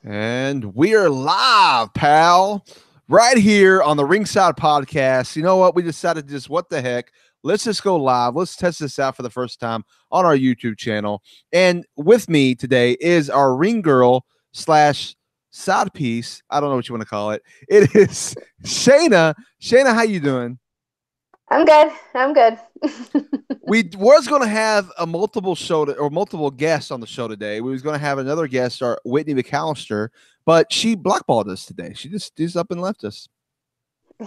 And we are live, pal, right here on the Ringside podcast. You know what? We decided to just, what the heck? Let's just go live. Let's test this out for the first time on our YouTube channel. And with me today is our ring girl slash side piece. I don't know what you want to call it. It is Shayna. Shayna, how you doing? I'm good. I'm good. We was going to have a multiple show or multiple guests on the show today. We was going to have another guest, our Whitney McAllister, but she blackballed us today. She just up and left us.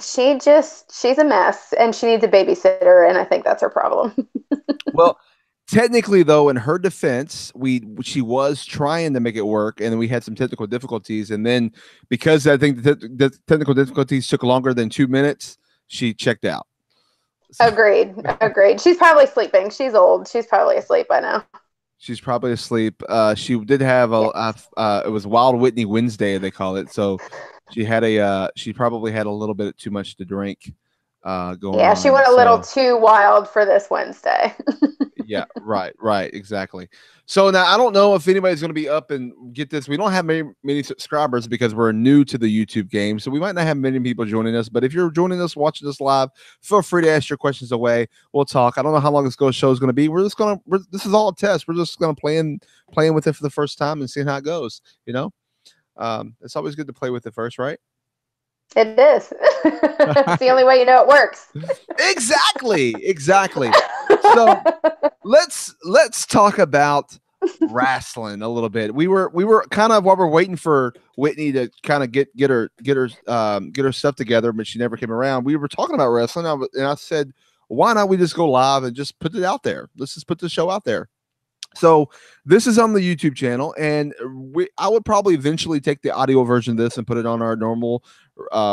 She's a mess and she needs a babysitter, and I think that's her problem. Well, technically, though, in her defense, she was trying to make it work, and we had some technical difficulties. And then because I think the technical difficulties took longer than 2 minutes, she checked out. Agreed. Agreed. She's probably sleeping. She's old. She's probably asleep by now. She's probably asleep. She did have it was Wild Whitney Wednesday, they call it. So she probably had a little bit too much to drink going Yeah, she on. went a little So too wild for this Wednesday. yeah, right, exactly. So now I don't know if anybody's going to be up and get this. We don't have many subscribers because we're new to the YouTube game, so we might not have many people joining us. But if you're joining us, watching us live, feel free to ask your questions away. We'll talk. I don't know how long this show is going to be. This is all a test. We're just going to playing with it for the first time and seeing how it goes. It's always good to play with it first, right? It is. It's the only way you know it works. Exactly. So let's talk about Rasslin a little bit. We were kind of, while we're waiting for Whitney to kind of get her stuff together, but she never came around. We were talking about wrestling, and I said, why not we just go live and just put it out there? Let's just put the show out there. So this is on the YouTube channel, and I would probably eventually take the audio version of this and put it on our normal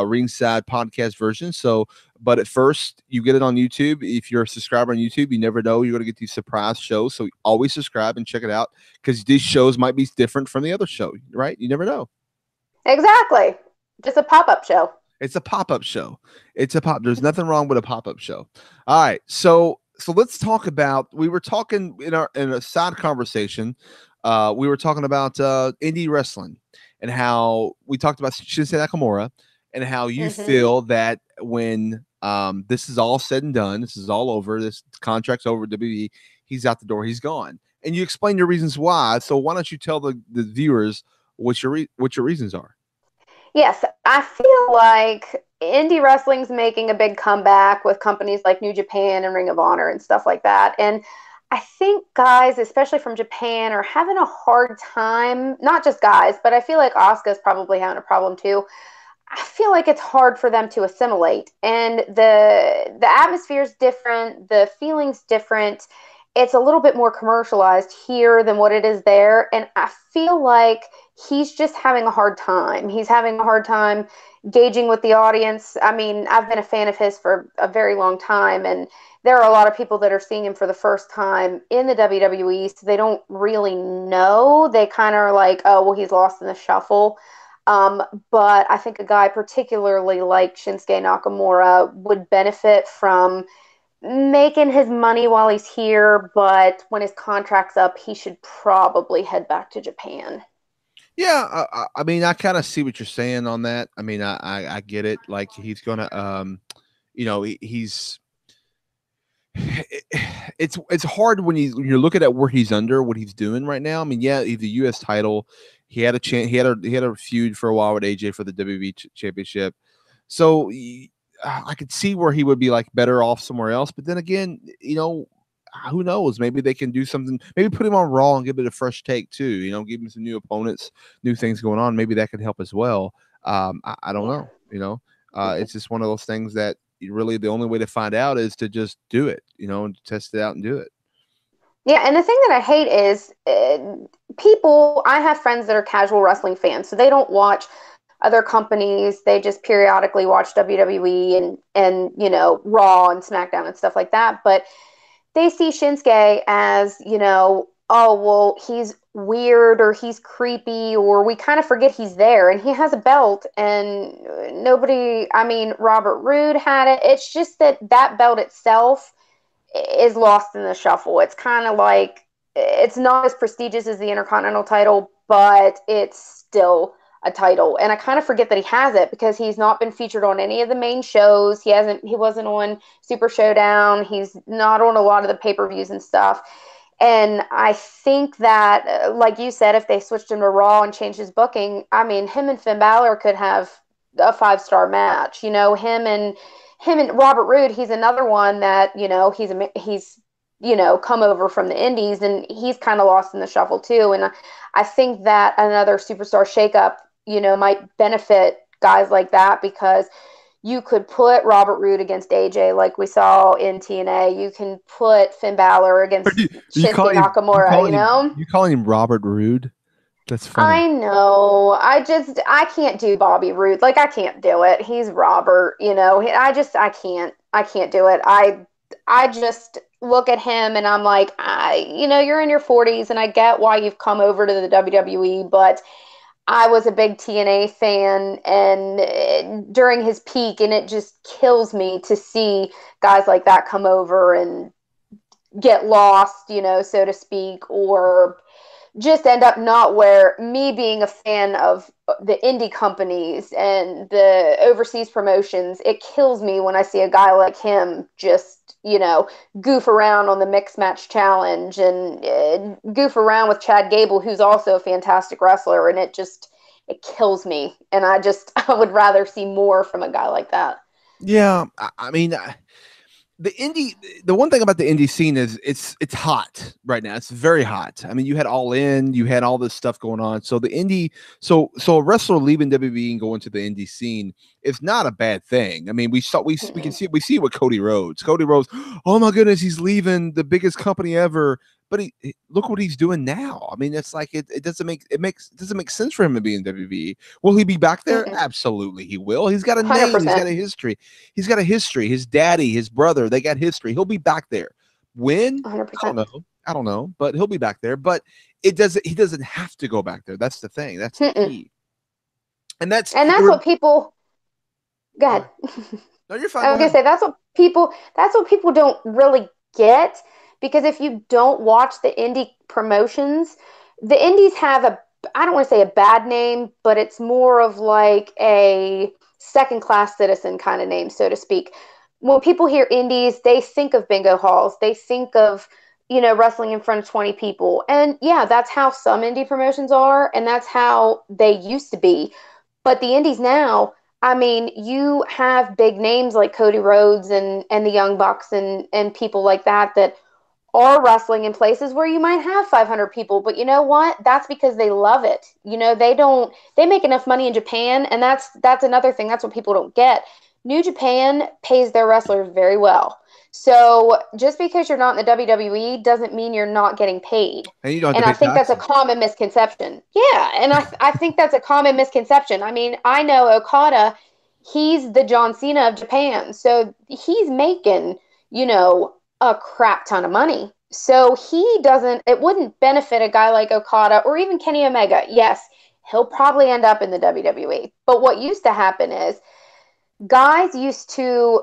Ringside podcast version. So, but at first, you get it on YouTube. If you're a subscriber on YouTube, you never know you're going to get these surprise shows. So always subscribe and check it out, because these shows might be different from the other show, right? You never know. Exactly. Just a pop-up show. It's a pop-up show. There's nothing wrong with a pop-up show. All right. So let's talk about, we were talking in a side conversation. We were talking about indie wrestling and how we talked about Shinsuke Nakamura and how you feel that when this is all said and done, this is all over, this contract's over with WWE, he's out the door, he's gone. And you explain your reasons why. So why don't you tell the viewers what your reasons are? Yes, I feel like indie wrestling's making a big comeback with companies like New Japan and Ring of Honor and stuff like that. And I think guys, especially from Japan, are having a hard time. Not just guys, but I feel like Asuka's probably having a problem too. I feel like it's hard for them to assimilate, and the atmosphere is different, the feeling's different. It's a little bit more commercialized here than what it is there, and I feel like he's just having a hard time. He's having a hard time gauging with the audience. I mean, I've been a fan of his for a very long time, and there are a lot of people that are seeing him for the first time in the WWE, so they don't really know. They kind of are like, oh, well, he's lost in the shuffle. But I think a guy particularly like Shinsuke Nakamura would benefit from making his money while he's here, but when his contract's up, he should probably head back to Japan. Yeah, I mean, I kind of see what you're saying on that. I mean, I get it. Like, he's gonna, he's it's hard when you're looking at where he's under, what he's doing right now. I mean, yeah, the U.S. title, he had a chance, he had a feud for a while with AJ for the WWE championship. So I could see where he would be like better off somewhere else. But then again, who knows? Maybe they can do something. Maybe put him on Raw and give it a fresh take too. Give him some new opponents, new things going on. Maybe that could help as well. I don't know. It's just one of those things that really the only way to find out is to just do it. And test it out and do it. Yeah, and the thing that I hate is people. I have friends that are casual wrestling fans, so they don't watch other companies. They just periodically watch WWE and Raw and SmackDown and stuff like that. But they see Shinsuke as, oh, well, he's weird or he's creepy, or we kind of forget he's there and he has a belt, and I mean, Robert Roode had it. It's just that belt itself is lost in the shuffle. It's kind of like, it's not as prestigious as the Intercontinental title, but it's still a title. And I kind of forget that he has it because he's not been featured on any of the main shows. He wasn't on Super Showdown. He's not on a lot of the pay-per-views and stuff. And I think that, like you said, if they switched him to Raw and changed his booking, I mean, him and Finn Balor could have a 5-star match. Him and Robert Roode. He's another one that he's come over from the Indies, and he's kind of lost in the shuffle too. And I think that another superstar shakeup, might benefit guys like that because you could put Robert Roode against AJ like we saw in TNA. You can put Finn Balor against Shinsuke Nakamura, You calling him Robert Roode? That's funny. I know. I can't do Bobby Roode. Like I can't do it. He's Robert, I can't do it. I just look at him and I'm like, you're in your 40s and I get why you've come over to the WWE, but I was a big TNA fan and during his peak, and it just kills me to see guys like that come over and get lost, so to speak, or just end up not where me being a fan of the indie companies and the overseas promotions, it kills me when I see a guy like him just, goof around on the mixed match challenge and goof around with Chad Gable, who's also a fantastic wrestler. And it kills me. And I would rather see more from a guy like that. Yeah. I mean, the one thing about the indie scene is it's hot right now. It's very hot. I mean, you had All In, you had all this stuff going on. So a wrestler leaving WWE and going to the indie scene is not a bad thing. I mean, we can see it with Cody Rhodes. Cody Rhodes, oh my goodness, he's leaving the biggest company ever. But look what he's doing now. I mean, it's like it doesn't make sense for him to be in WWE. Will he be back there? Absolutely, he will. He's got a name. 100%. He's got a history. He's got a history. His daddy, his brother, they got history. He'll be back there. When? 100%. I don't know. But he'll be back there. But he doesn't have to go back there. That's the thing. That's the key. And that's what people. Go ahead. No, you're fine. I was gonna say that's what people don't really get. Because if you don't watch the indie promotions, the indies have I don't want to say a bad name, but it's more of like a second-class citizen kind of name, so to speak. When people hear indies, they think of bingo halls. They think of, wrestling in front of 20 people. And yeah, that's how some indie promotions are, and that's how they used to be. But the indies now, I mean, you have big names like Cody Rhodes and the Young Bucks and people like that are wrestling in places where you might have 500 people, but you know what? That's because they love it. They make enough money in Japan, and that's another thing. That's what people don't get. New Japan pays their wrestlers very well. So just because you're not in the WWE doesn't mean you're not getting paid. And I think that's a common misconception. Yeah, and I think that's a common misconception. I mean, I know Okada, he's the John Cena of Japan, so he's making, a crap ton of money. So it wouldn't benefit a guy like Okada or even Kenny Omega. Yes, he'll probably end up in the WWE. But what used to happen is guys used to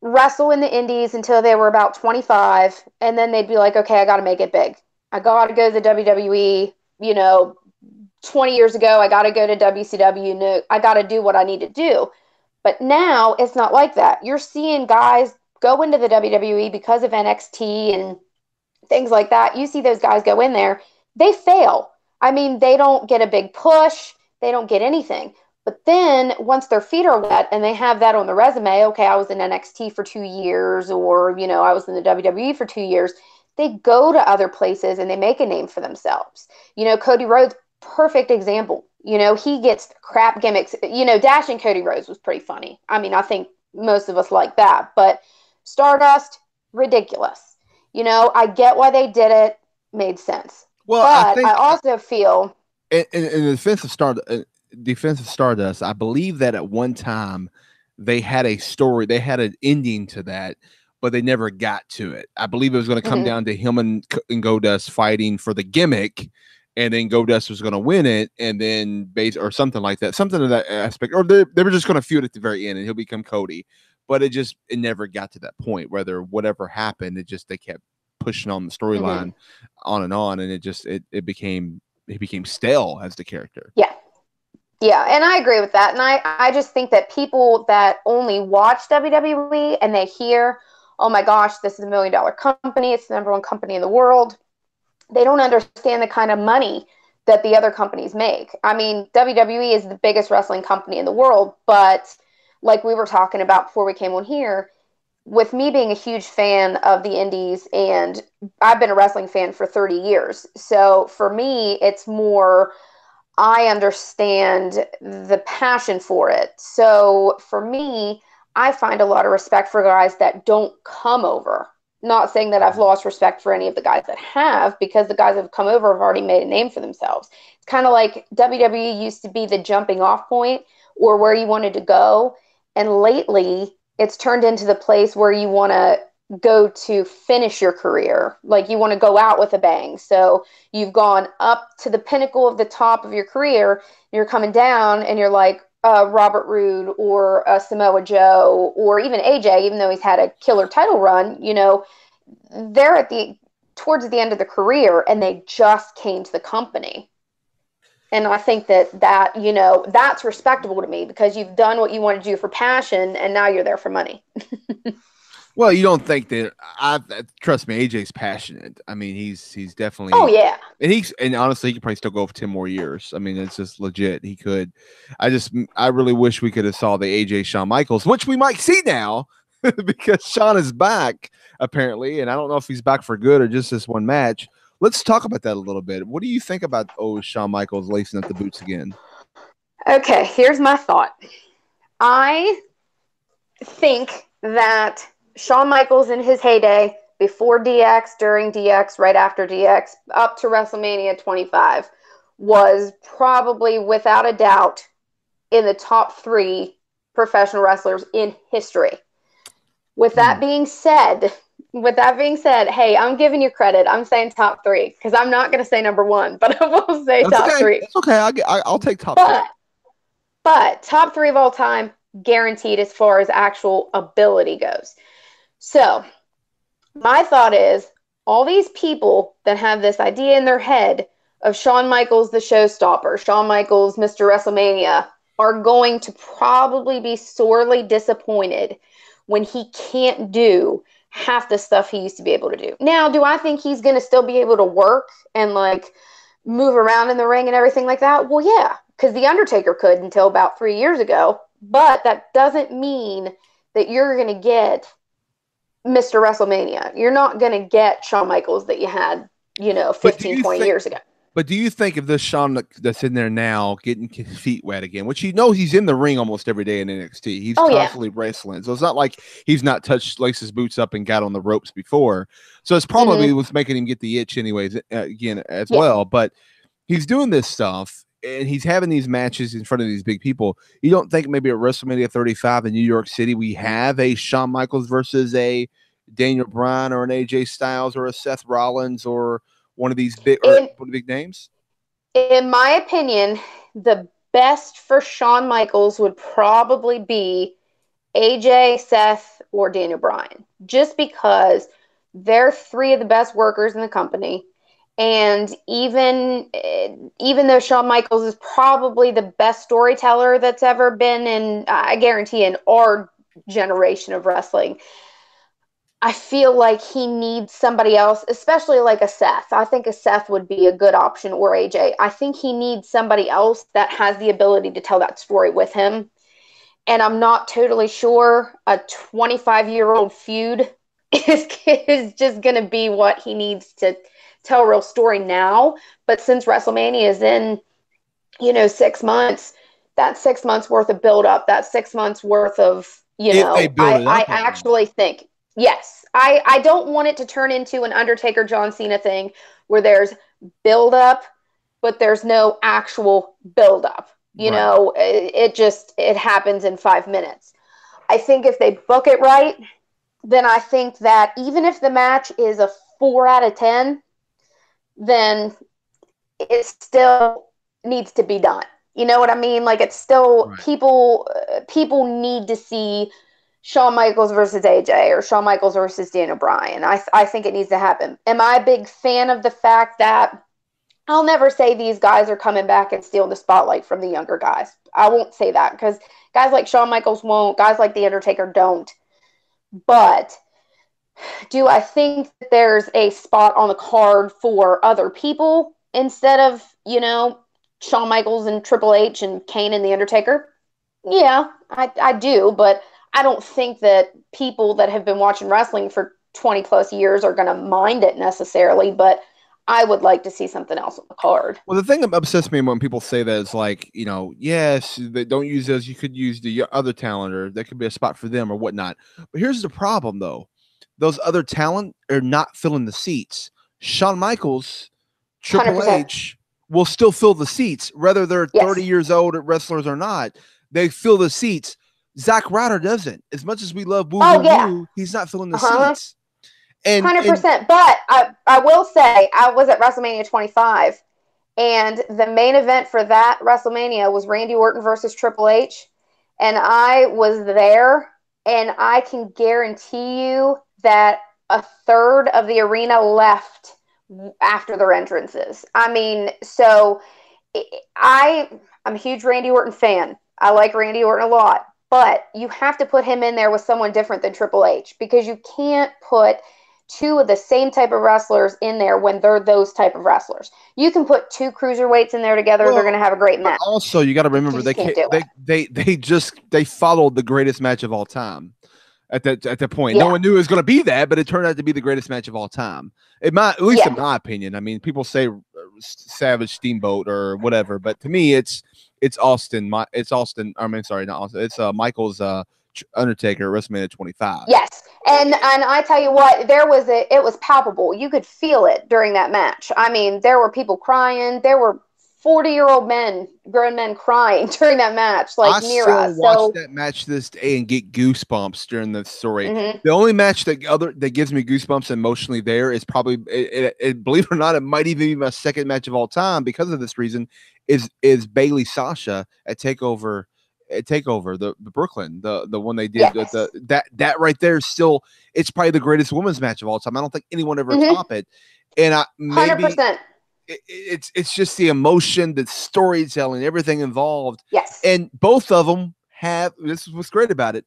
wrestle in the indies until they were about 25. And then they'd be like, okay, I got to make it big. I got to go to the WWE. 20 years ago, I got to go to WCW. I got to do what I need to do. But now it's not like that. You're seeing guys go into the WWE because of NXT and things like that. You see those guys go in there, they fail. I mean, they don't get a big push. They don't get anything. But then once their feet are wet and they have that on the resume, okay, I was in NXT for 2 years, or, I was in the WWE for 2 years, they go to other places and they make a name for themselves. Cody Rhodes, perfect example. He gets crap gimmicks. Dashing Cody Rhodes was pretty funny. I mean, I think most of us like that, but Stardust, ridiculous. I get why they did it. Made sense. Well, but I also feel in the defense of Stardust, I believe that at one time they had a story, they had an ending to that, but they never got to it. I believe it was going to come down to him and Goldust fighting for the gimmick, and then Goldust was going to win it, and then or something like that, something of that aspect, or they were just going to feud at the very end, and he'll become Cody. But it never got to that point. Whatever happened, they kept pushing on the storyline on, and it became became stale as the character. Yeah. Yeah, and I agree with that. And I just think that people that only watch WWE and they hear, oh my gosh, this is $1 million company, it's the number one company in the world, they don't understand the kind of money that the other companies make. I mean, WWE is the biggest wrestling company in the world, but like we were talking about before we came on here, with me being a huge fan of the indies, and I've been a wrestling fan for 30 years. So for me, it's more, I understand the passion for it. So for me, I find a lot of respect for guys that don't come over. Not saying that I've lost respect for any of the guys that have, because the guys that have come over have already made a name for themselves. It's kind of like WWE used to be the jumping off point or where you wanted to go. And lately, it's turned into the place where you want to go to finish your career. Like you want to go out with a bang. So you've gone up to the pinnacle of the top of your career. You're coming down and you're like Robert Roode or Samoa Joe or even AJ, even though he's had a killer title run, you know, they're at the towards the end of the career and they just came to the company. And I think that, you know, that's respectable to me because you've done what you want to do for passion and now you're there for money. Well, you don't think that? Trust me, AJ's passionate. I mean, he's definitely. Oh yeah, and honestly, he could probably still go for 10 more years. I mean, it's just legit. He could. I really wish we could have saw the AJ Shawn Michaels, which we might see now because Shawn is back apparently, and I don't know if he's back for good or just this one match. Let's talk about that a little bit. What do you think about Shawn Michaels lacing up the boots again? Okay, here's my thought. I think that Shawn Michaels in his heyday, before DX, during DX, right after DX, up to WrestleMania 25, was probably without a doubt in the top 3 professional wrestlers in history. With that being said, hey, I'm giving you credit. I'm saying top 3 because I'm not going to say number 1, but I will say top 3. That's okay. I'll take top 3. But top 3 of all time, guaranteed as far as actual ability goes. So my thought is all these people that have this idea in their head of Shawn Michaels, the showstopper, Shawn Michaels, Mr. WrestleMania, are going to probably be sorely disappointed when he can't do half the stuff he used to be able to do. Now, do I think he's going to still be able to work and like move around in the ring and everything like that? Well, yeah, because The Undertaker could until about 3 years ago. But that doesn't mean that you're going to get Mr. WrestleMania. You're not going to get Shawn Michaels that you had, 15, 20 years ago. But do you think if this Shawn that's in there now getting his feet wet again, which he knows he's in the ring almost every day in NXT, he's constantly wrestling. So it's not like he's not laced his boots up and got on the ropes before. So it's probably what's making him get the itch anyways, again, as well. But he's doing this stuff and he's having these matches in front of these big people. You don't think maybe at WrestleMania 35 in New York City, we have a Shawn Michaels versus a Daniel Bryan or an AJ Styles or a Seth Rollins or one of these big names? In my opinion, the best for Shawn Michaels would probably be AJ, Seth, or Daniel Bryan, just because they're 3 of the best workers in the company. And even though Shawn Michaels is probably the best storyteller that's ever been in, I guarantee, in our generation of wrestling, I feel like he needs somebody else, especially like a Seth. I think a Seth would be a good option, or AJ. I think he needs somebody else that has the ability to tell that story with him. And I'm not totally sure a 25-year-old feud is just going to be what he needs to tell a real story now. But since WrestleMania is in, 6 months, that's 6 months worth of build up. That's 6 months worth of, I actually think, yes, I don't want it to turn into an Undertaker John Cena thing where there's build up, but there's no actual build up. It happens in 5 minutes. I think if they book it right, then I think that even if the match is a 4 out of 10, then it still needs to be done. You know what I mean? Like, it's still people need to see Shawn Michaels versus AJ or Shawn Michaels versus Daniel Bryan. I think it needs to happen. Am I a big fan of the fact that I'll never say these guys are coming back and stealing the spotlight from the younger guys. I won't say that because guys like Shawn Michaels won't, guys like The Undertaker don't. But do I think that there's a spot on the card for other people instead of, Shawn Michaels and Triple H and Kane and The Undertaker? Yeah, I do, but I don't think that people that have been watching wrestling for 20 plus years are going to mind it necessarily, but I would like to see something else on the card. Well, the thing that upsets me when people say that is like, yes, they don't use those. You could use the other talent, or there could be a spot for them or whatnot. But here's the problem, though. Those other talent are not filling the seats. Shawn Michaels, Triple 100%. H will still fill the seats, whether they're 30 years old wrestlers or not. They fill the seats. Zack Ryder doesn't. As much as we love Woo Woo Woo, he's not filling the seats. And 100%. But I will say, I was at WrestleMania 25, and the main event for that WrestleMania was Randy Orton versus Triple H. And I was there, and I can guarantee you that a third of the arena left after their entrances. I mean, so I'm a huge Randy Orton fan. I like Randy Orton a lot. But you have to put him in there with someone different than Triple H, because you can't put two of the same type of wrestlers in there when they're those type of wrestlers. You can put two cruiserweights in there together; they're going to have a great match. Also, you got to remember they followed the greatest match of all time at that point. No one knew it was going to be that, but it turned out to be the greatest match of all time. At least in my opinion. I mean, people say Savage Steamboat or whatever, but to me, it's Austin. It's Austin. I mean, sorry, not Austin. It's Michael's Undertaker WrestleMania 25. Yes, and I tell you what, it was palpable. You could feel it during that match. I mean, there were people crying. There were 40-year-old grown men crying during that match, like near us. I still watch that match to this day and get goosebumps during the story. Mm-hmm. The only match that gives me goosebumps emotionally there is probably, believe it or not, it might even be my second match of all time because of this reason. Is Bayley Sasha at Takeover, the Brooklyn, the one they did. Yes. That right there is still, it's probably the greatest women's match of all time. I don't think anyone ever top it. And 100%. It's just the emotion, the storytelling, everything involved. Yes. And both of them this is what's great about it.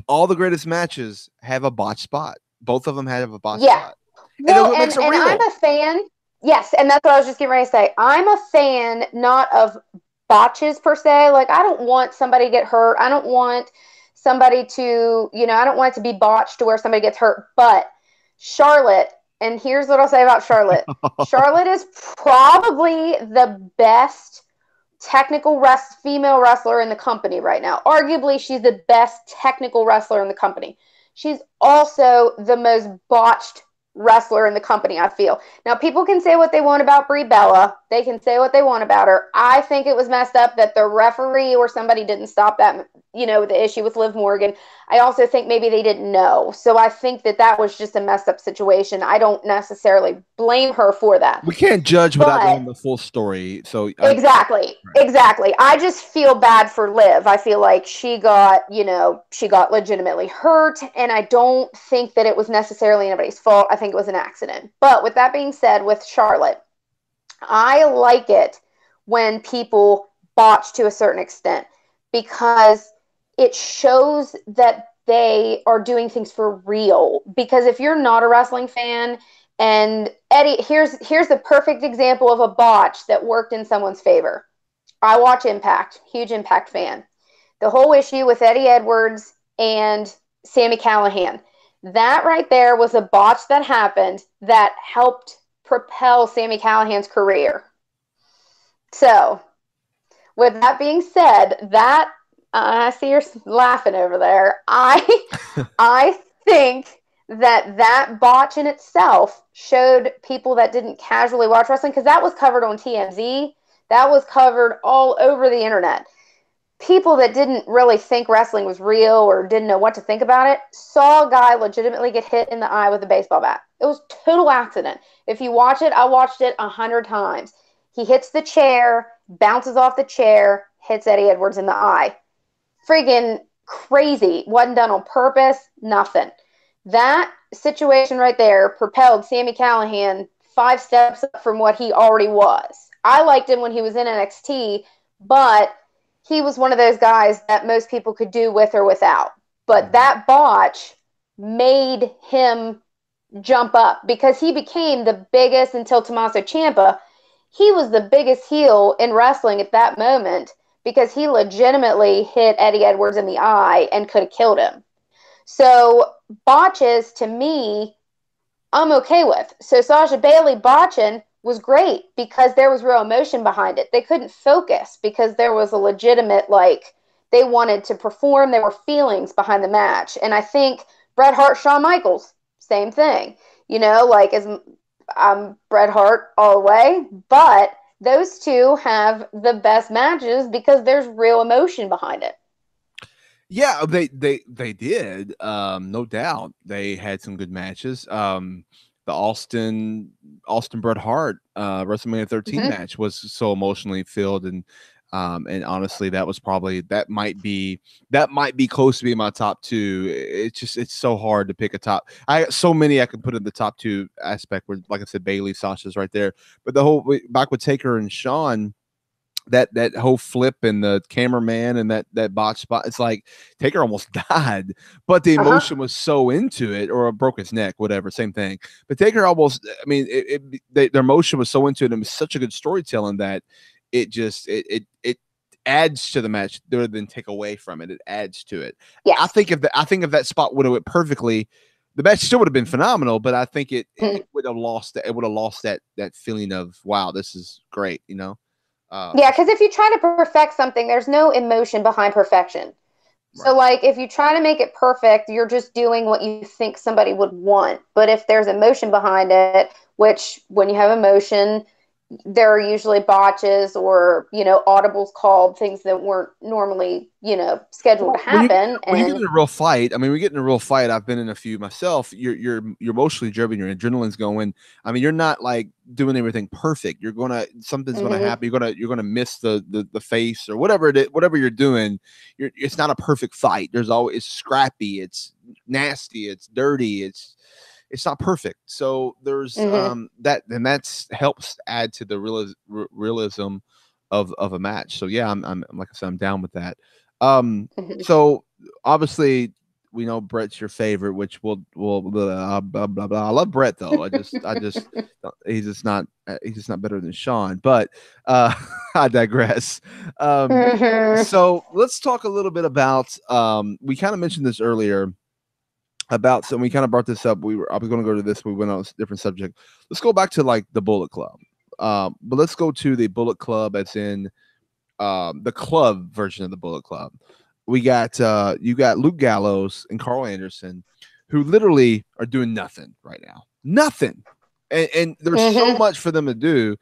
All the greatest matches have a botch spot. Both of them have a botch spot. Well, and I'm a fan. Yes, and that's what I was just getting ready to say. I'm a fan not of botches per se. Like, I don't want somebody to get hurt. I don't want somebody to, I don't want it to be botched to where somebody gets hurt. But Charlotte, and here's what I'll say about Charlotte. Charlotte is probably the best technical female wrestler in the company right now. Arguably, she's the best technical wrestler in the company. She's also the most botched wrestler in the company, I feel. Now, people can say what they want about Brie Bella. They can say what they want about her. I think it was messed up that the referee or somebody didn't stop that, the issue with Liv Morgan. I also think maybe they didn't know. So I think that was just a messed up situation. I don't necessarily blame her for that. We can't judge without knowing the full story. So Exactly. I just feel bad for Liv. I feel like she got legitimately hurt, and I don't think that it was necessarily anybody's fault. I think it was an accident. But with that being said, with Charlotte, I like it when people botch to a certain extent, because it shows that they are doing things for real. Because if you're not a wrestling fan, and Eddie, here's the perfect example of a botch that worked in someone's favor. I watch Impact, huge Impact fan. The whole issue with Eddie Edwards and Sami Callihan, that right there was a botch that happened that helped propel Sami Callihan's career. So, with that being said, I see you're laughing over there. I think that botch in itself showed people that didn't casually watch wrestling, because that was covered on TMZ. That was covered all over the internet. People that didn't really think wrestling was real or didn't know what to think about it saw a guy legitimately get hit in the eye with a baseball bat. It was total accident. If you watch it, I watched it 100 times. He hits the chair, bounces off the chair, hits Eddie Edwards in the eye. Friggin' crazy. Wasn't done on purpose. Nothing. That situation right there propelled Sami Callihan 5 steps up from what he already was. I liked him when he was in NXT, but he was one of those guys that most people could do with or without. But that botch made him jump up because he became the biggest until Tommaso Ciampa. He was the biggest heel in wrestling at that moment because he legitimately hit Eddie Edwards in the eye and could have killed him. So botches, to me, I'm okay with. So Sasha Bailey botching was great because there was real emotion behind it. They couldn't focus because there was a legitimate, like, they wanted to perform. There were feelings behind the match. And I think Bret Hart, Shawn Michaels, same thing. You know, like, I'm Bret Hart all the way, but those two have the best matches because there's real emotion behind it. Yeah, they did. No doubt. They had some good matches. The Austin Bret Hart WrestleMania 13 match was so emotionally filled, and honestly, that might be close to being my top 2. It's so hard to pick a top. I so many I could put in the top 2 aspect where, like I said, Bailey, Sasha's right there, but the whole back with Taker and Shawn. That whole flip and the cameraman and that botch spot, it's like Taker almost died, but the emotion was so into it, or broke his neck, whatever, same thing. But Taker almost, I mean, their emotion was so into it, and it was such a good storytelling that it adds to the match rather than take away from it. It adds to it. Yes. I think if that spot would have went perfectly, the match still would have been phenomenal, but I think it would have lost that. It would have lost that feeling of, wow, this is great, you know. Yeah, because if you try to perfect something, there's no emotion behind perfection. Right. So, like, if you try to make it perfect, you're just doing what you think somebody would want. But if there's emotion behind it, which when you have emotion, there are usually botches or, you know, audibles called, things that weren't normally, you know, scheduled to happen. When you get in a real fight, I mean, we get in a real fight. I've been in a few myself. You're emotionally driven. Your adrenaline's going. I mean, you're not like doing everything perfect. Something's gonna happen. You're gonna miss the face or whatever whatever you're doing. It's not a perfect fight. It's scrappy. It's nasty. It's dirty. It's not perfect. So there's that, and that's helps add to the realism of a match. So yeah, I'm like I said, I'm down with that. So obviously we know Bret's your favorite, which will blah, blah, blah, blah. I love Bret though. I just he's just not better than Shawn, but I digress. So let's talk a little bit about we kind of mentioned this earlier. So we kind of brought this up. I was going to go to this. We went on a different subject. Let's go back to like the Bullet Club. But let's go to the Bullet Club as in the club version of the Bullet Club. We got you got Luke Gallows and Carl Anderson, who literally are doing nothing right now. Nothing. And there's so much for them to do.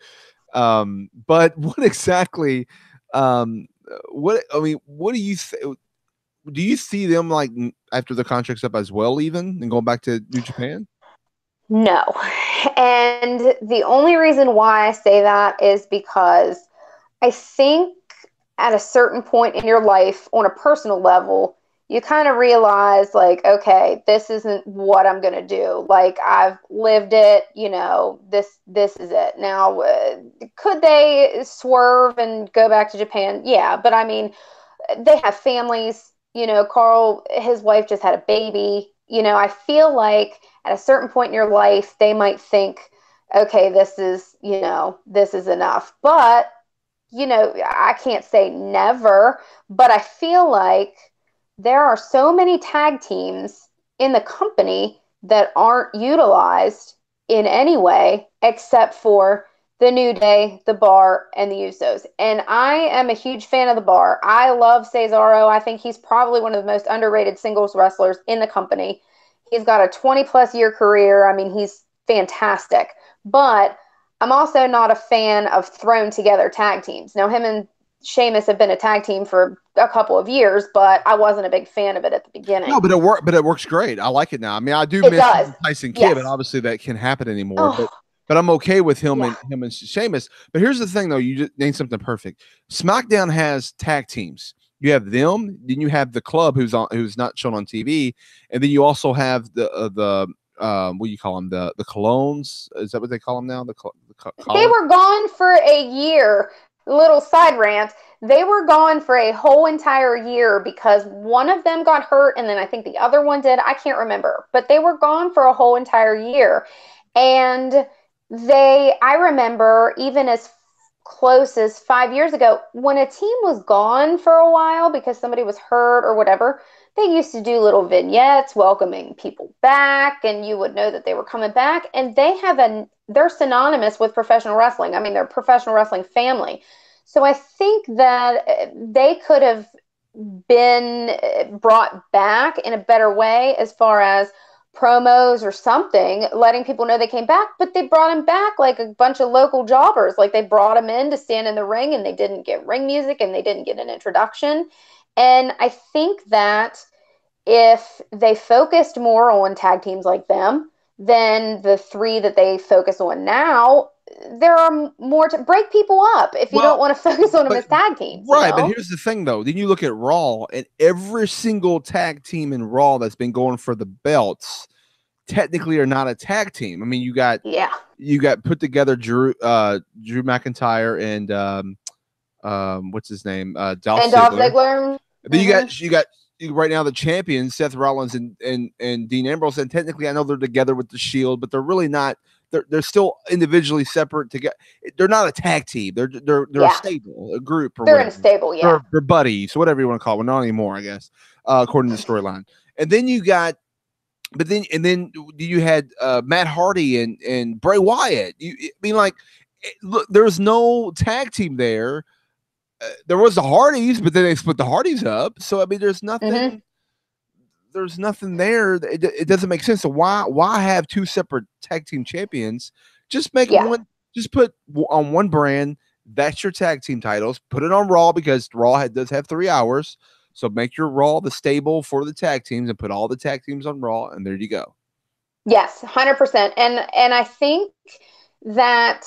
But what exactly what do you think? Do you see them like after the contract's up as well, even and going back to New Japan? No. And the only reason why I say that is because I think at a certain point in your life, on a personal level, you kind of realize, like, okay, this isn't what I'm going to do. Like, I've lived it, you know, this is it. Now, could they swerve and go back to Japan? Yeah. But I mean, they have families. You know, Carl, his wife just had a baby. You know, I feel like at a certain point in your life, they might think, okay, this is enough. But, you know, I can't say never, but I feel like there are so many tag teams in the company that aren't utilized in any way except for the New Day, the Bar, and the Usos. And I am a huge fan of the Bar. I love Cesaro. I think he's probably one of the most underrated singles wrestlers in the company. He's got a 20-plus year career. I mean, he's fantastic. But I'm also not a fan of thrown together tag teams. Now, him and Sheamus have been a tag team for a couple of years, but I wasn't a big fan of it at the beginning. No, but it works great. I like it now. I mean, I do miss Tyson Kidd, but obviously that can't happen anymore. But I'm okay with him and Sheamus. But here's the thing, though. You just named something perfect. SmackDown has tag teams. You have them, then you have the club who's not shown on TV, and then you also have the what do you call them? The colognes? Is that what they call them now? They collar? were gone for a year. Little side rant. They were gone for a whole entire year because one of them got hurt and then I think the other one did. I can't remember. But they were gone for a whole entire year. And I remember even as close as 5 years ago, when a team was gone for a while because somebody was hurt or whatever, they used to do little vignettes welcoming people back, and you would know that they were coming back. And they're synonymous with professional wrestling. I mean, they're a professional wrestling family. So I think that they could have been brought back in a better way as far as promos or something, letting people know they came back, but they brought him back like a bunch of local jobbers. Like they brought him in to stand in the ring and they didn't get ring music and they didn't get an introduction. And I think that if they focused more on tag teams like them than the three that they focus on now, there are more to break people up if you don't Well, want to focus on them but as tag teams, you right, but know? here's the thing though. Then you look at Raw, and every single tag team in Raw that's been going for the belts technically are not a tag team. I mean, Yeah. you got put together Drew McIntyre and what's his name? Dolph And Dolph Ziggler. Ziggler. Then you got right now the champions Seth Rollins and Dean Ambrose, and technically I know they're together with the Shield, but they're really not. They're still individually separate together. They're not a tag team. They're a stable, a group, or They're in whatever. a stable, yeah. They're buddies, whatever you want to call it. Well, not anymore, I guess, according to the storyline. And then you got, but then you had Matt Hardy and Bray Wyatt. I mean, like, look, there's no tag team there. There was the Hardys, but then they split the Hardys up. So I mean, there's nothing. Mm-hmm. There's nothing there. It doesn't make sense. So why have two separate tag team champions? Just make one. Just put on one brand. That's your tag team titles. Put it on Raw because Raw does have 3 hours. So make your Raw the stable for the tag teams and put all the tag teams on Raw, and there you go. Yes, 100%. And I think that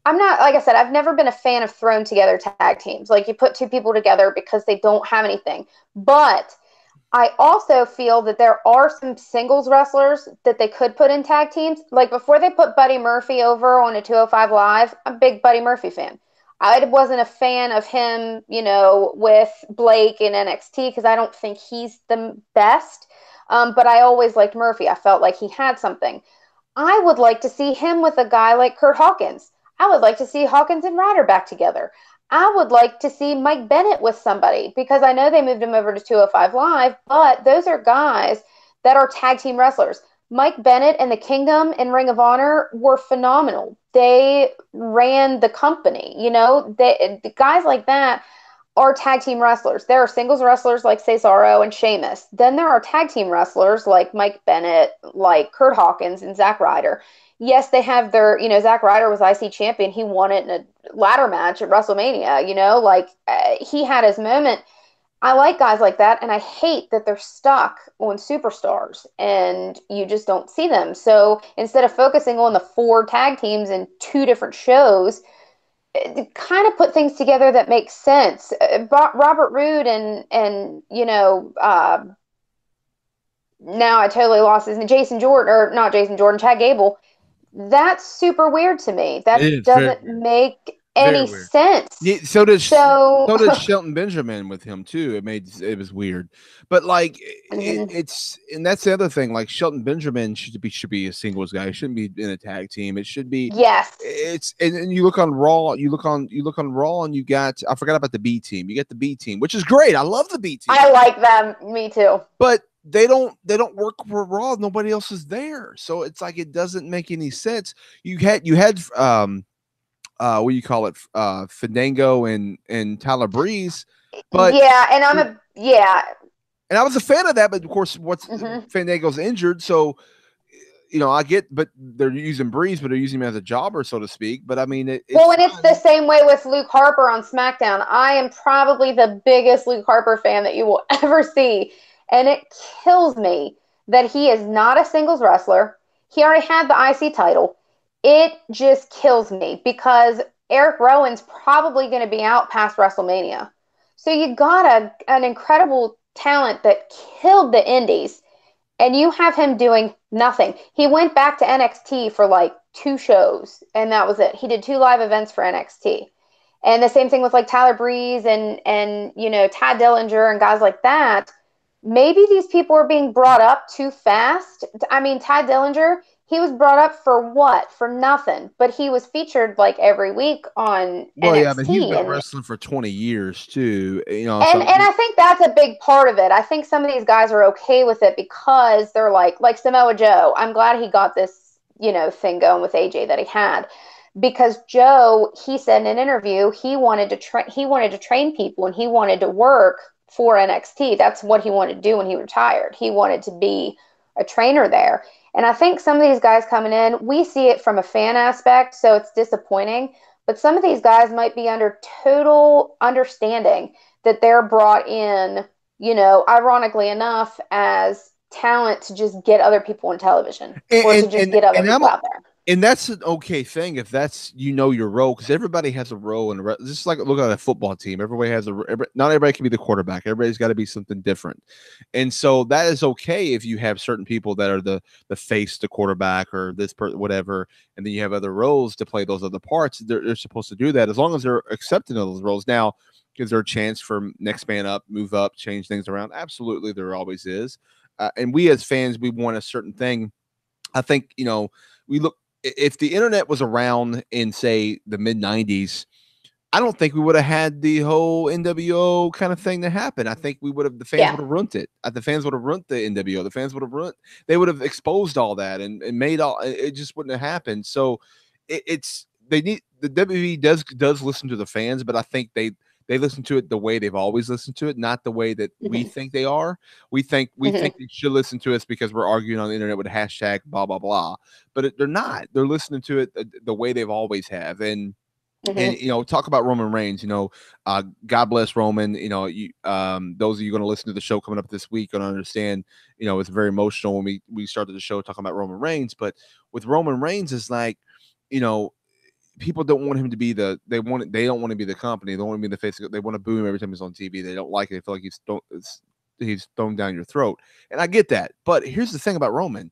I'm not, like I said, I've never been a fan of thrown together tag teams. Like you put two people together because they don't have anything. But I also feel that there are some singles wrestlers that they could put in tag teams. Like before they put Buddy Murphy over on a 205 Live, I'm a big Buddy Murphy fan. I wasn't a fan of him, with Blake in NXT because I don't think he's the best. But I always liked Murphy. I felt like he had something. I would like to see him with a guy like Kurt Hawkins. I would like to see Hawkins and Ryder back together. I would like to see Mike Bennett with somebody because I know they moved him over to 205 Live, but those are guys that are tag team wrestlers. Mike Bennett and the Kingdom in Ring of Honor were phenomenal. They ran the company, the guys like that are tag team wrestlers. There are singles wrestlers like Cesaro and Sheamus. Then there are tag team wrestlers like Mike Bennett, like Kurt Hawkins and Zack Ryder. Yes, they have their, Zack Ryder was IC champion. He won it in a ladder match at WrestleMania, he had his moment. I like guys like that, and I hate that they're stuck on superstars and you just don't see them. So instead of focusing on the 4 tag teams in 2 different shows, kind of put things together that make sense. Robert Roode and now I totally lost his name. Jason Jordan, or not Jason Jordan, Chad Gable. That's super weird to me. That doesn't make any sense. Yeah, so does Shelton Benjamin with him too. It was weird, but like it's and that's the other thing. Like Shelton Benjamin should be a singles guy. He shouldn't be in a tag team. It should be It's and you look on Raw. You look on Raw, and you got I forgot about the B team. You get the B team, which is great. I love the B team. I like them. Me too. But they don't work for Raw. Nobody else is there, so it's like it doesn't make any sense. You had what do you call it? Fandango and Tyler Breeze. But and I was a fan of that, but of course, Fandango's injured, so I get, but they're using Breeze, but they're using him as a jobber, so to speak. But I mean, and it's the same way with Luke Harper on SmackDown. I am probably the biggest Luke Harper fan that you will ever see, and it kills me that he is not a singles wrestler. He already had the IC title. It just kills me because Eric Rowan's probably going to be out past WrestleMania. So you got an incredible talent that killed the indies, And you have him doing nothing. He went back to NXT for like 2 shows, and that was it. He did 2 live events for NXT. And the same thing with like Tyler Breeze and Ty Dillinger and guys like that. Maybe these people are being brought up too fast. I mean, Ty Dillinger, he was brought up for what? For nothing. But he was featured like every week on Well, yeah, but he's NXT, been and wrestling for 20 years too. and So and I think that's a big part of it. I think some of these guys are okay with it because they're like Samoa Joe. I'm glad he got this, thing going with AJ that he had. Because Joe, he said in an interview, he wanted to train people and he wanted to work for NXT. That's what he wanted to do when he retired. He wanted to be a trainer there. And I think some of these guys coming in, we see it from a fan aspect, so it's disappointing. But some of these guys might be under total understanding that they're brought in, ironically enough, as talent to just get other people on television or to and just and get other and I'm people out there. and that's an okay thing if that's your role, because everybody has a role in just like look at a football team. Everybody has not everybody can be the quarterback. Everybody's got to be something different, and so that is okay if you have certain people that are the face, the quarterback, or this person, whatever, and then you have other roles to play those other parts. They're supposed to do that as long as they're accepting of those roles. Now, is there a chance for next man up, move up, change things around? Absolutely, there always is. And we as fans, we want a certain thing. I think we look, if the internet was around in say the mid 90s, I don't think we would have had the whole NWO kind of thing that happened. I think we would have, the fans Yeah. would have runt it. The fans would have runt the NWO. The fans would have they would have exposed all that and made all, it just wouldn't have happened. So it's, they need, the WWE does listen to the fans, but I think they listen to it the way they've always listened to it, not the way that we Mm-hmm. think they are. We think they should listen to us because we're arguing on the internet with hashtag blah blah blah, but they're not. They're listening to it the way they've always have. And Mm-hmm. talk about Roman Reigns. God bless Roman. Those of you going to listen to the show coming up this week going to understand. It's very emotional when we started the show talking about Roman Reigns, but with Roman Reigns, it's like, you know, people don't want him to be they don't want to be the company. They don't want to be the face. They want to boo him every time he's on TV. They don't like it. They feel like he's thrown down your throat. And I get that. But here's the thing about Roman.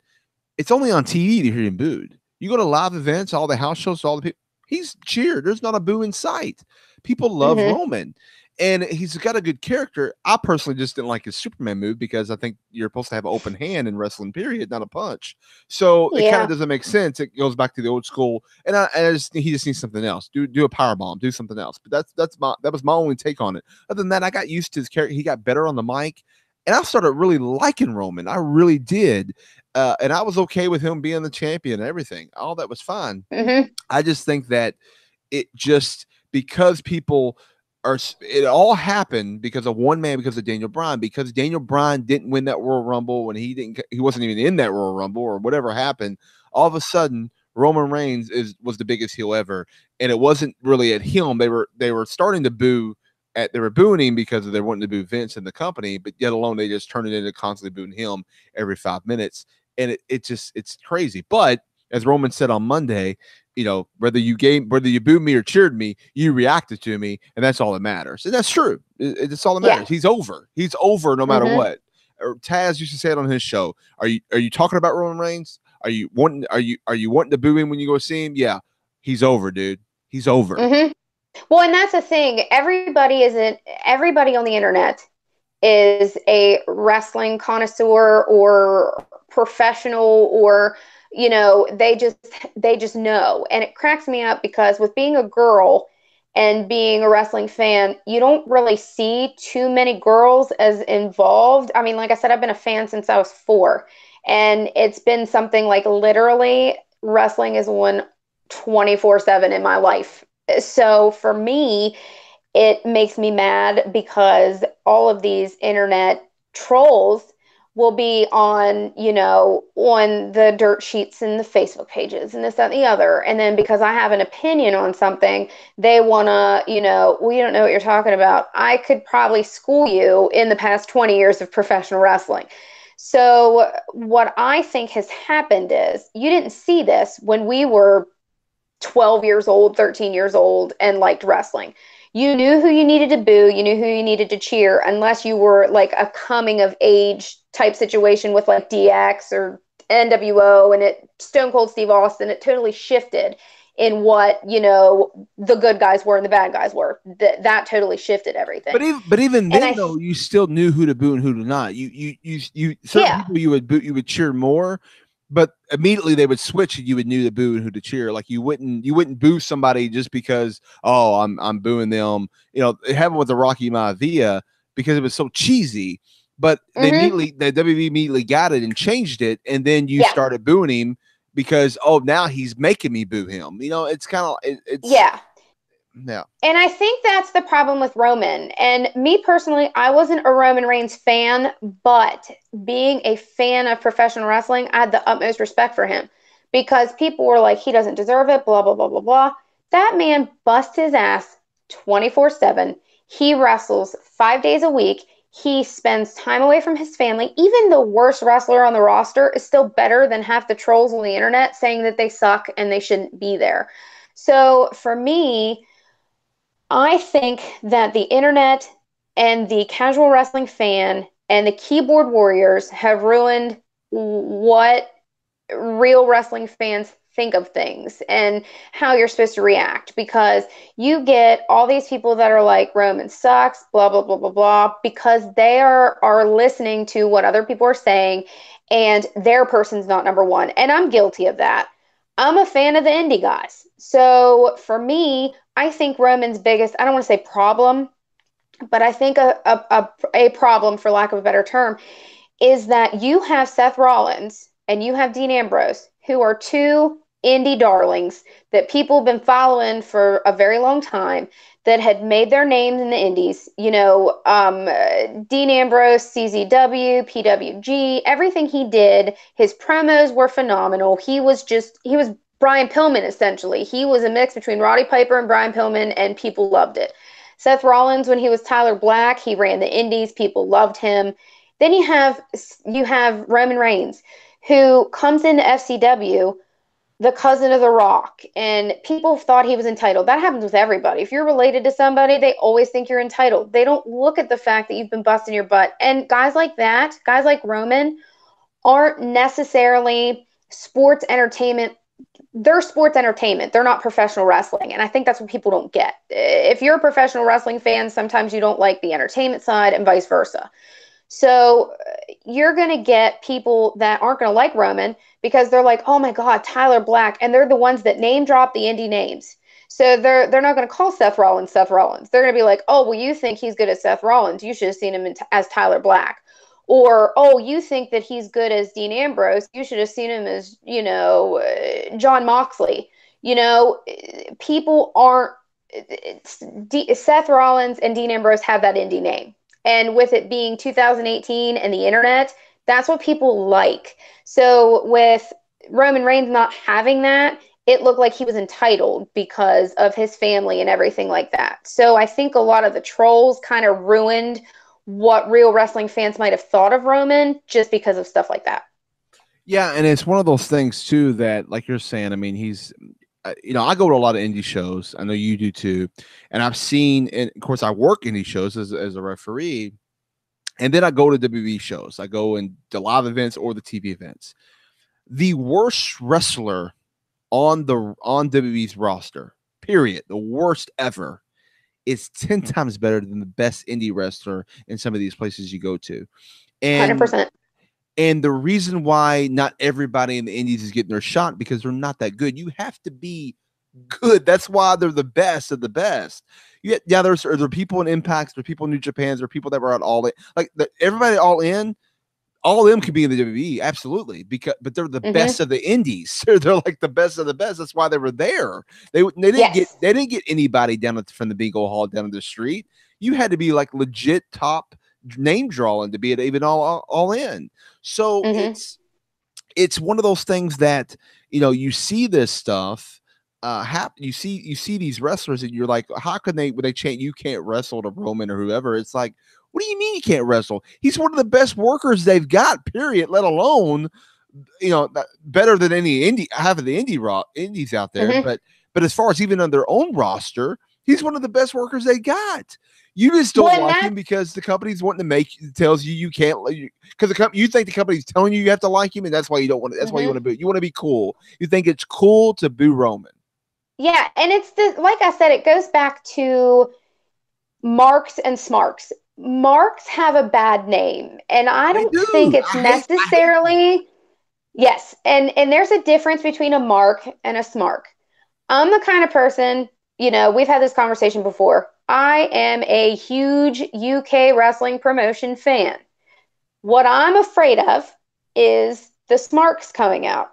It's only on TV to hear him booed. You go to live events, all the house shows, all the people, he's cheered. There's not a boo in sight. People love Mm-hmm. Roman. And he's got a good character. I personally just didn't like his Superman move because I think you're supposed to have an open hand in wrestling, period, not a punch. So it kind of Yeah. doesn't make sense. It goes back to the old school. And I just think he just needs something else. Do a power bomb, do something else. But that was my only take on it. Other than that, I got used to his character. He got better on the mic. And I started really liking Roman. I really did. And I was okay with him being the champion and everything. All that was fine. Mm-hmm. I just think that it just, because people it all happened because of one man, because of Daniel Bryan, because Daniel Bryan didn't win that Royal Rumble when he wasn't even in that Royal Rumble or whatever happened. All of a sudden, Roman Reigns was the biggest heel ever, and it wasn't really at him. They were starting to boo. They were booing him because they wanting to boo Vince and the company, but yet alone they just turned it into constantly booing him every 5 minutes, and it's crazy. But as Roman said on Monday, whether you booed me or cheered me, you reacted to me, and that's all that matters. And that's true. It's all that Yeah. matters. He's over. He's over no matter Mm-hmm. what. Or Taz used to say it on his show. Are you talking about Roman Reigns? Are you wanting to boo him when you go see him? Yeah, he's over, dude. He's over. Mm-hmm. Well, and that's the thing. Everybody on the internet is a wrestling connoisseur or professional, or they just know. And it cracks me up because with being a girl and being a wrestling fan, you don't really see too many girls as involved. I mean, like I said, I've been a fan since I was 4, and it's been something like literally wrestling is one 24/7 in my life. So for me, it makes me mad because all of these internet trolls will be on the dirt sheets and the Facebook pages and this, that, and the other. And then because I have an opinion on something, they want to, well, you don't know what you're talking about. I could probably school you in the past 20 years of professional wrestling. So what I think has happened is you didn't see this when we were 12 years old, 13 years old, and liked wrestling. You knew who you needed to boo, you knew who you needed to cheer, unless you were like a coming of age type situation with like DX or NWO and it Stone Cold Steve Austin. It totally shifted in what, you know, the good guys were and the bad guys were. That totally shifted everything. But even And then though, you still knew who to boo and who to not. You certain yeah. people you would cheer more, but immediately they would switch and you would knew to boo and who to cheer. Like you wouldn't boo somebody just because, oh, I'm booing them. You know, it happened with the Rocky Maivia because it was so cheesy. But they the WWE immediately got it and changed it, and then you started booing him because, oh, now he's making me boo him. You know, it's kind of it's Yeah. yeah. And I think that's the problem with Roman. And me personally, I wasn't a Roman Reigns fan, but being a fan of professional wrestling, I had the utmost respect for him because people were like, he doesn't deserve it, blah, blah, blah, blah, blah. That man busts his ass 24/7. He wrestles 5 days a week. He spends time away from his family. Even the worst wrestler on the roster is still better than half the trolls on the internet saying that they suck and they shouldn't be there. So for me, I think that the internet and the casual wrestling fan and the keyboard warriors have ruined what real wrestling fans think of things and how you're supposed to react because you get all these people that are like Roman sucks, blah blah blah blah blah, because they are listening to what other people are saying and their person's not number one. And I'm guilty of that. I'm a fan of the indie guys. So for me, I think Roman's biggest, I don't want to say problem, but I think a problem, for lack of a better term, is that you have Seth Rollins and you have Dean Ambrose, who are two indie darlings that people have been following for a very long time that had made their names in the indies. You know, Dean Ambrose, CZW, PWG, everything he did, his promos were phenomenal. He was Brian Pillman, essentially. He was a mix between Roddy Piper and Brian Pillman, and people loved it. Seth Rollins, when he was Tyler Black, he ran the indies. People loved him. Then you have Roman Reigns, who comes into FCW, the cousin of The Rock, and people thought he was entitled. That happens with everybody. If you're related to somebody, they always think you're entitled. They don't look at the fact that you've been busting your butt. And guys like that, guys like Roman, aren't necessarily sports entertainment. They're sports entertainment. They're not professional wrestling. And I think that's what people don't get. If you're a professional wrestling fan, sometimes you don't like the entertainment side and vice versa. So you're going to get people that aren't going to like Roman because they're like, oh my God, Tyler Black. And they're the ones that name drop the indie names. So they're not going to call Seth Rollins Seth Rollins. They're going to be like, oh, well, you think he's good as Seth Rollins. You should have seen him as Tyler Black. Or, oh, you think that he's good as Dean Ambrose. You should have seen him as, you know, John Moxley. You know, people aren't. Seth Rollins and Dean Ambrose have that indie name. And with it being 2018 and the internet, that's what people like. So with Roman Reigns not having that, it looked like he was entitled because of his family and everything like that. So I think a lot of the trolls kind of ruined what real wrestling fans might have thought of Roman just because of stuff like that. Yeah, and it's one of those things too that, like you're saying, I mean, he's, you know, I go to a lot of indie shows. I know you do too, and I've seen, and of course, I work indie shows as a referee, and then I go to WWE shows. I go in the live events or the TV events. The worst wrestler on WWE's roster, period, the worst ever, is 10 times better than the best indie wrestler in some of these places you go to, and 100%. And the reason why not everybody in the indies is getting their shot because they're not that good. You have to be good. That's why they're the best of the best. Yeah, there are people in Impacts, there are people in New Japan's, there are people that were at All In. Like everybody all of them could be in the WWE, absolutely. But they're the best of the indies. They're like the best of the best. That's why they were there. They didn't get anybody down from the bingo hall down the street. You had to be like legit top name drawing to be at even all in. So it's one of those things that, you know, you see this stuff you see these wrestlers and you're like, how can when they chant you can't wrestle to Roman or whoever? It's like, what do you mean you can't wrestle? He's one of the best workers they've got, period, let alone, you know, better than any half of the indies out there. But But as far as even on their own roster, he's one of the best workers they got. You just don't Well, like him because the company's wanting to make tells you you can't because you think the company's telling you you have to like him, and that's why you don't want to. That's why you want to boo. You want to be cool. You think it's cool to boo Roman. yeah, and it's like I said, it goes back to marks and smarks. Marks have a bad name, and I They don't think do. it's I hate them. necessarily. Yes, and there's a difference between a mark and a smark. I'm the kind of person, we've had this conversation before. I am a huge UK wrestling promotion fan. What I'm afraid of is the smarks coming out,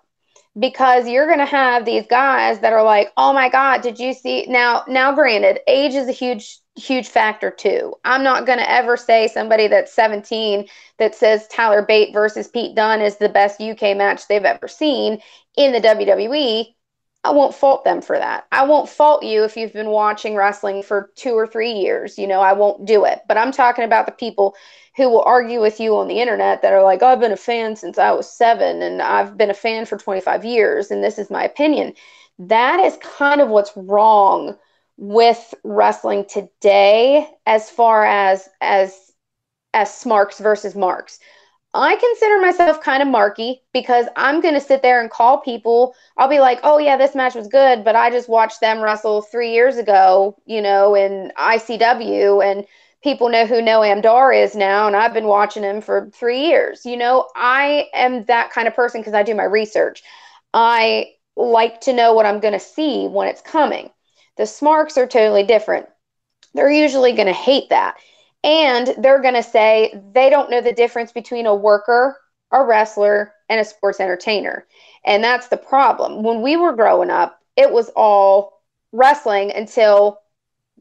because you're going to have these guys that are like, "Oh my god, did you see?" Now granted, age is a huge factor too. I'm not going to ever say somebody that's 17 that says Tyler Bate versus Pete Dunne is the best UK match they've ever seen in the WWE. I won't fault them for that. I won't fault you if you've been watching wrestling for 2 or 3 years. I won't do it. But I'm talking about the people who will argue with you on the internet that are like, "Oh, I've been a fan since I was 7 and I've been a fan for 25 years and this is my opinion." That is kind of what's wrong with wrestling today, as far as smarks versus marks. I consider myself kind of marky, because I'm going to sit there and call people. I'll be like, "Oh, yeah, this match was good, but I just watched them wrestle 3 years ago, in ICW, and people know who Noam Dar is now, and I've been watching him for 3 years." I am that kind of person because I do my research. I like to know what I'm going to see when it's coming. The smarks are totally different. They're usually going to hate that. And they're going to say they don't know the difference between a worker, a wrestler, and a sports entertainer. And that's the problem. When we were growing up, it was all wrestling until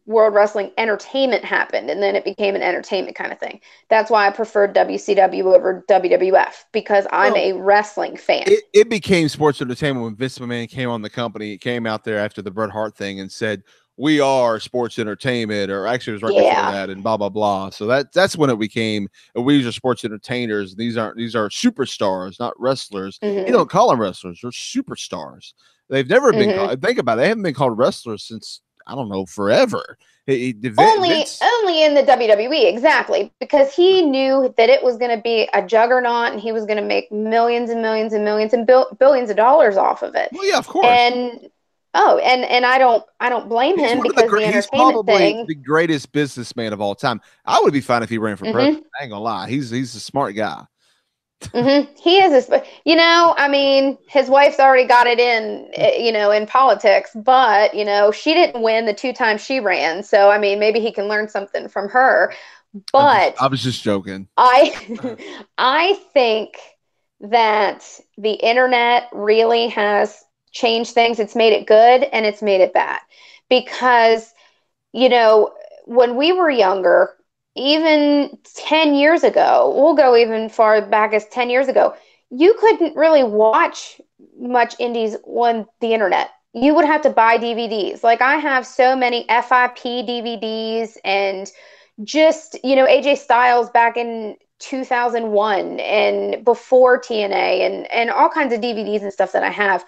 World Wrestling Entertainment happened, and then it became an entertainment kind of thing. That's why I preferred WCW over WWF, because I'm Well, a wrestling fan. it became sports entertainment when Vince McMahon came on the company. He came out there after the Bret Hart thing and said, "We are sports entertainment," or actually it was right before Yeah. that, and blah blah blah. So that's when it became, we are sports entertainers. These are superstars, not wrestlers. You Mm-hmm. don't call them wrestlers; they're superstars. They've never been Mm-hmm. called. Think about it; they haven't been called wrestlers since, I don't know, forever. Only Vince. only in the WWE, exactly, because he knew that it was going to be a juggernaut and he was going to make millions and millions and millions and billions of dollars off of it. Well, yeah, of course. And and I don't blame He's him, one of the because great. the He's entertainment probably thing. the greatest businessman of all time. I would be fine if he ran for president. Mhm. I ain't gonna lie. He's a smart guy. He is this, I mean, his wife's already got it in politics, but she didn't win the 2 times she ran. So, I mean, maybe he can learn something from her. But I was just joking. I I think that the internet really has changed things. It's made it good and it's made it bad, because you know when we were younger, even 10 years ago, we'll go even far back as 10 years ago, you couldn't really watch much indies on the internet. You would have to buy DVDs. Like, I have so many FIP DVDs, and just AJ Styles back in 2001 and before TNA, and all kinds of DVDs and stuff that I have.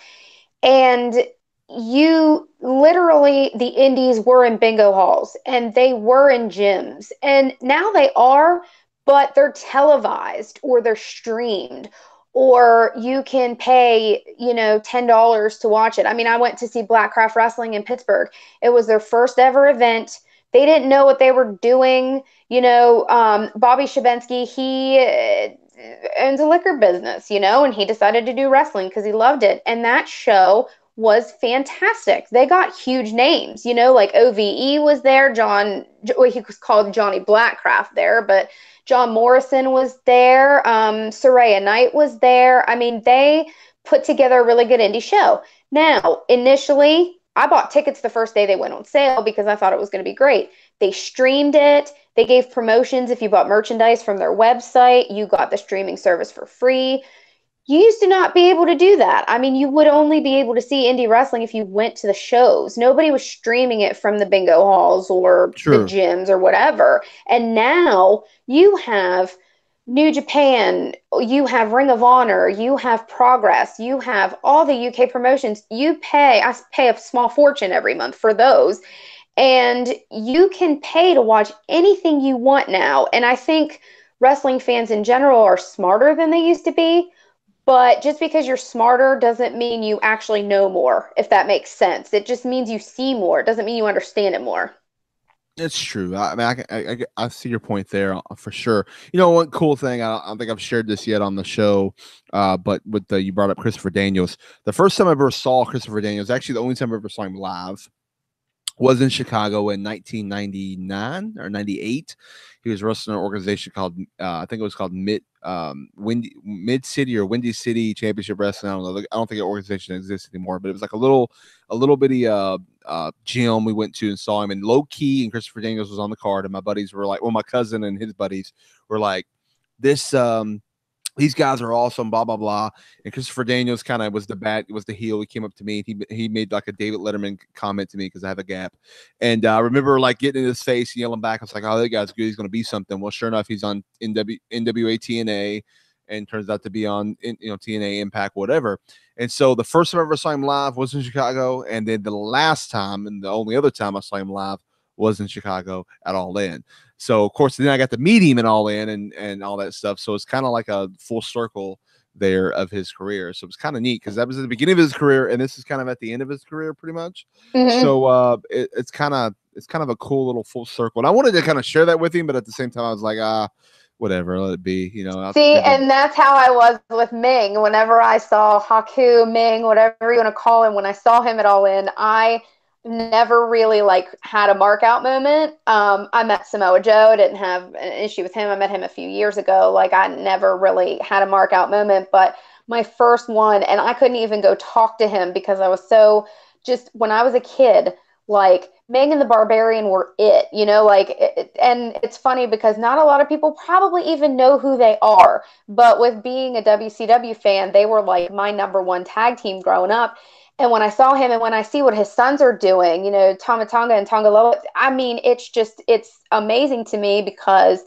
And you literally, the indies were in bingo halls and they were in gyms, and now they are, but they're televised or they're streamed, or you can pay $10 to watch it. I mean, I went to see Blackcraft Wrestling in Pittsburgh. It was their first ever event. They didn't know what they were doing. Bobby Shabensky, he owns a liquor business, and he decided to do wrestling because he loved it. And that show was fantastic. They got huge names, like OVE was there, well, he was called Johnny Blackcraft there, but John Morrison was there, Saraya Knight was there. I mean, they put together a really good indie show. Now, initially, I bought tickets the first day they went on sale because I thought it was going to be great. They streamed it. They gave promotions. If you bought merchandise from their website, you got the streaming service for free. You used to not be able to do that. I mean, you would only be able to see indie wrestling if you went to the shows. Nobody was streaming it from the bingo halls or the True. gyms or whatever. And now you have New Japan, you have Ring of Honor, you have Progress, you have all the UK promotions. I pay a small fortune every month for those. And you can pay to watch anything you want now. And I think wrestling fans in general are smarter than they used to be. But just because you're smarter doesn't mean you actually know more, if that makes sense. It just means you see more. It doesn't mean you understand it more. It's true. I mean, I see your point there for sure. You know, one cool thing, I don't think I've shared this yet on the show, but with you brought up Christopher Daniels. The first time I ever saw Christopher Daniels, actually the only time I ever saw him live, was in Chicago in 1999 or 98. He was wrestling an organization called, I think it was called Mid City or Windy City Championship Wrestling. I don't know. I don't think the organization exists anymore, but it was like a little bitty gym we went to and saw him. And low key, and Christopher Daniels was on the card. And my buddies were like, well, my cousin and his buddies were like, this these guys are awesome, blah blah blah. And Christopher Daniels kind of was the heel. He came up to me. He made like a David Letterman comment to me because I have a gap. And I remember like getting in his face, yelling back. I was like, "Oh, that guy's good. He's going to be something." Well, sure enough, he's on NWA TNA, and turns out to be on TNA Impact, whatever. And so the first time I ever saw him live was in Chicago, and then the last time and the only other time I saw him live was in Chicago at All In. So of course then I got to meet him in All In and all that stuff. So it's kind of like a full circle there of his career. So it's kind of neat because that was at the beginning of his career, and this is kind of at the end of his career, pretty much. Mm-hmm. So it's kind of a cool little full circle. And I wanted to kind of share that with him, but at the same time I was like, whatever, let it be. See, Maybe. and that's how I was with Ming. Whenever I saw Haku, Ming, whatever you want to call him, when I saw him at All In, I never really like had a mark out moment. I met Samoa Joe. I didn't have an issue with him. I met him a few years ago. Like I never really had a mark out moment, but my first one, and I couldn't even go talk to him because I was so just when I was a kid, like Ming and the Barbarian were and it's funny because not a lot of people probably even know who they are. But with being a WCW fan, they were like my number one tag team growing up. And when I saw him and when I see what his sons are doing, Tama Tonga and Tonga Loa, I mean, it's amazing to me because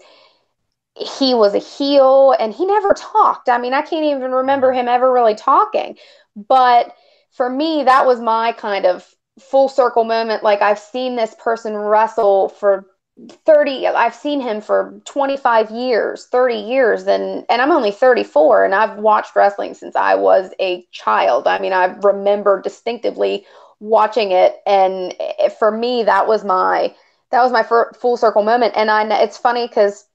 he was a heel and he never talked. I mean, I can't even remember him ever really talking. But for me, that was my kind of full circle moment. Like I've seen this person wrestle for 30, I've seen him for 25 years, 30 years, and I'm only 34 and I've watched wrestling since I was a child. I mean, I remember distinctively watching it, and for me that was my full circle moment. And it's funny because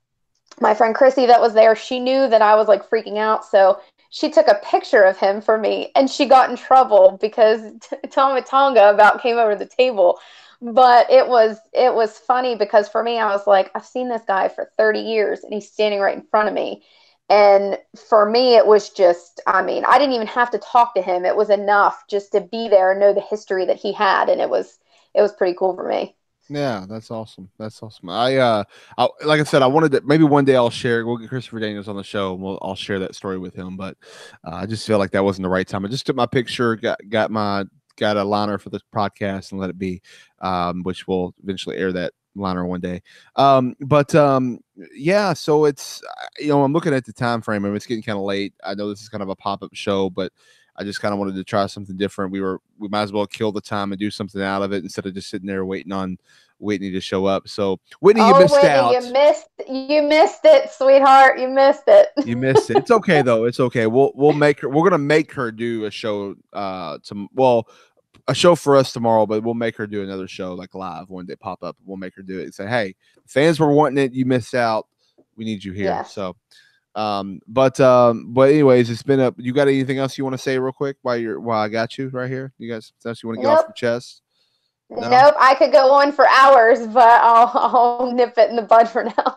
my friend Chrissy that was there, she knew that I was like freaking out. So she took a picture of him for me and she got in trouble because Tama Tonga about came over the table. But it was funny because for me, I was like, I've seen this guy for 30 years and he's standing right in front of me. And for me, it was just, I mean, I didn't even have to talk to him. It was enough just to be there and know the history that he had. And it was pretty cool for me. Yeah, that's awesome. That's awesome. Like I said, I wanted to maybe one day I'll share. We'll get Christopher Daniels on the show, and I'll share that story with him. But I just feel like that wasn't the right time. I just took my picture, got a liner for the podcast, and let it be. Which will eventually air that liner one day. Yeah. So it's I'm looking at the time frame. I mean, it's getting kind of late. I know this is kind of a pop up show, but I just kind of wanted to try something different. We might as well kill the time and do something out of it instead of just sitting there waiting on Whitney to show up. So Whitney, you missed Whitney, out. you missed it, sweetheart. You missed it. You missed it. It's okay though. It's okay. We're gonna make her do a show. A show for us tomorrow, but we'll make her do another show like live when they pop up. We'll make her do it and say, "Hey, fans were wanting it. You missed out. We need you here." Yes. So. But anyways, it's been you got anything else you want to say real quick while I got you right here? You guys, else you want to get off your chest? No? Nope. I could go on for hours, but I'll nip it in the bud for now.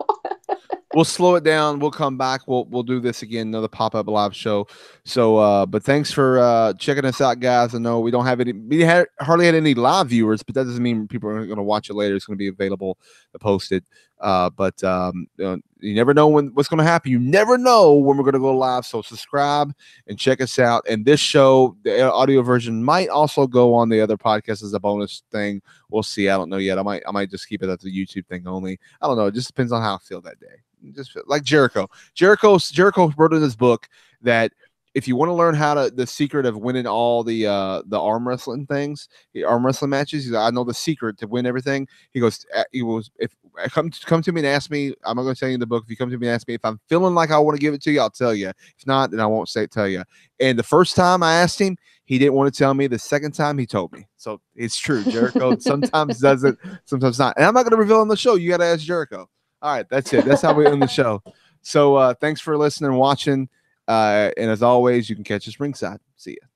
We'll slow it down. We'll come back. We'll do this again, another pop-up live show. So, but thanks for checking us out, guys. I know we hardly had any live viewers, but that doesn't mean people are going to watch it later. It's going to be available to post it. But you never know what's going to happen. You never know when we're going to go live. So subscribe and check us out. And this show, the audio version, might also go on the other podcast as a bonus thing. We'll see. I don't know yet. I might just keep it at the YouTube thing only. I don't know. It just depends on how I feel that day. just like Jericho. Jericho wrote in his book that if you want to learn how to the secret of winning all the arm wrestling things, the arm wrestling matches, he's like, I know the secret to win everything. He goes, if come to me and ask me, I'm not going to tell you in the book. If you come to me and ask me if I'm feeling like I want to give it to you, I'll tell you. If not, then I won't tell you. And the first time I asked him, he didn't want to tell me. The second time, he told me. So it's true. Jericho sometimes does it, sometimes not. And I'm not going to reveal on the show. You got to ask Jericho. All right, that's it. That's how we end the show. So thanks for listening and watching. And as always, you can catch us ringside. See ya.